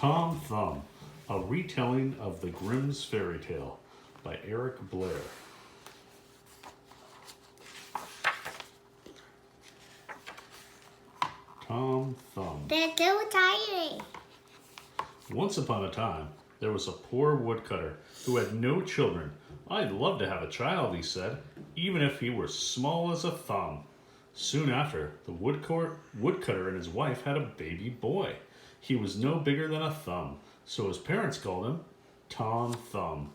Tom Thumb, a retelling of the Grimm's fairy tale by Eric Blair. Tom Thumb. They're too tiny. Once upon a time, there was a poor woodcutter who had no children. I'd love to have a child, he said, even if he were small as a thumb. Soon after, the woodcutter and his wife had a baby boy. He was no bigger than a thumb, so his parents called him Tom Thumb.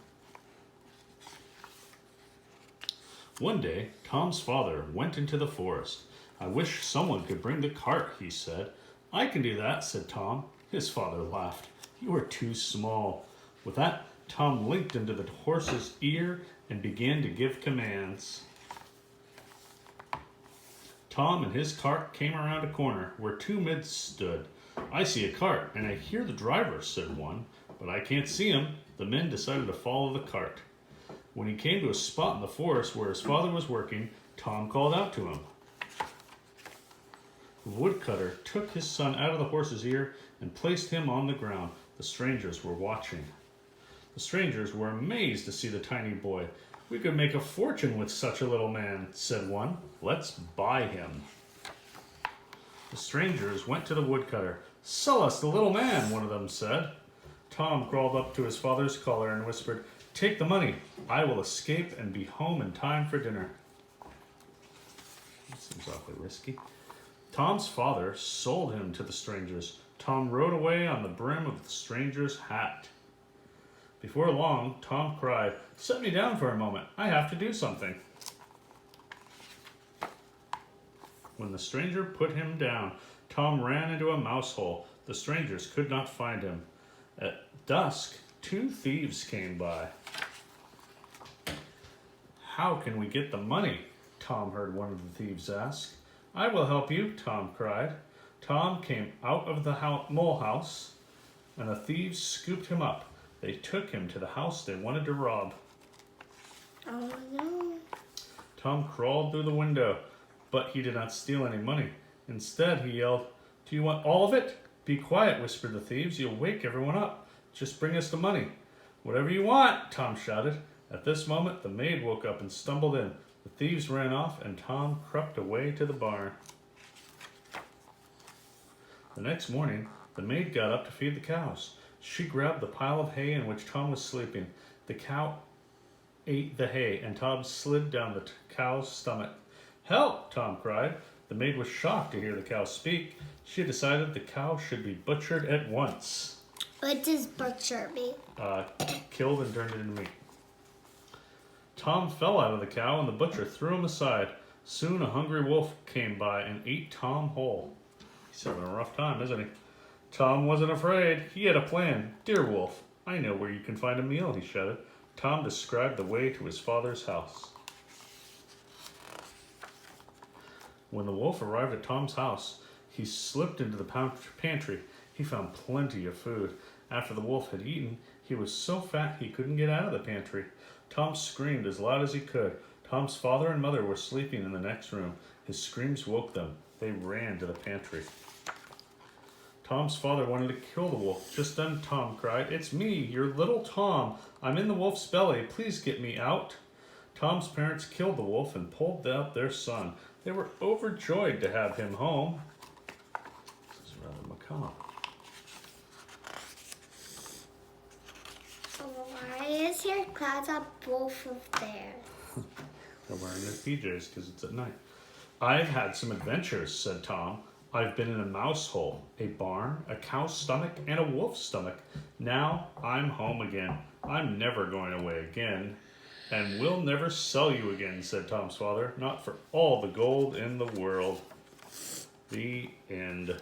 One day, Tom's father went into the forest. I wish someone could bring the cart, he said. I can do that, said Tom. His father laughed. You are too small. With that, Tom linked into the horse's ear and began to give commands. Tom and his cart came around a corner where two men stood. I see a cart, and I hear the driver, said one, but I can't see him. The men decided to follow the cart. When he came to a spot in the forest where his father was working, Tom called out to him. The woodcutter took his son out of the horse's ear and placed him on the ground. The strangers were watching. The strangers were amazed to see the tiny boy. We could make a fortune with such a little man, said one. Let's buy him. The strangers went to the woodcutter. Sell us the little man, one of them said. Tom crawled up to his father's collar and whispered, Take the money. I will escape and be home in time for dinner. That seems awfully risky. Tom's father sold him to the strangers. Tom rode away on the brim of the stranger's hat. Before long, Tom cried, Set me down for a moment. I have to do something. When the stranger put him down, Tom ran into a mouse hole. The strangers could not find him. At dusk, two thieves came by. How can we get the money? Tom heard one of the thieves ask. I will help you, Tom cried. Tom came out of the mole house, and the thieves scooped him up. They took him to the house they wanted to rob. Oh no. Tom crawled through the window, but he did not steal any money. Instead, he yelled, Do you want all of it? Be quiet, whispered the thieves. You'll wake everyone up. Just bring us the money. Whatever you want, Tom shouted. At this moment, the maid woke up and stumbled in. The thieves ran off, and Tom crept away to the barn. The next morning, the maid got up to feed the cows. She grabbed the pile of hay in which Tom was sleeping. The cow ate the hay, and Tom slid down the cow's stomach. Help! Tom cried. The maid was shocked to hear the cow speak. She decided the cow should be butchered at once. What does butcher mean? Killed and turned it into meat. Tom fell out of the cow, and the butcher threw him aside. Soon a hungry wolf came by and ate Tom whole. He's having a rough time, isn't he? Tom wasn't afraid. He had a plan. Dear wolf, I know where you can find a meal, he shouted. Tom described the way to his father's house. When the wolf arrived at Tom's house, he slipped into the pantry. He found plenty of food. After the wolf had eaten, he was so fat he couldn't get out of the pantry. Tom screamed as loud as he could. Tom's father and mother were sleeping in the next room. His screams woke them. They ran to the pantry. Tom's father wanted to kill the wolf. Just then Tom cried, It's me, your little Tom. I'm in the wolf's belly. Please get me out. Tom's parents killed the wolf and pulled out their son. They were overjoyed to have him home. This is rather macabre. Why is your closet both of theirs? They're wearing their PJs because it's at night. I've had some adventures, said Tom. I've been in a mouse hole, a barn, a cow's stomach, and a wolf's stomach. Now I'm home again. I'm never going away again. And we'll never sell you again, said Tom's father. Not for all the gold in the world. The end.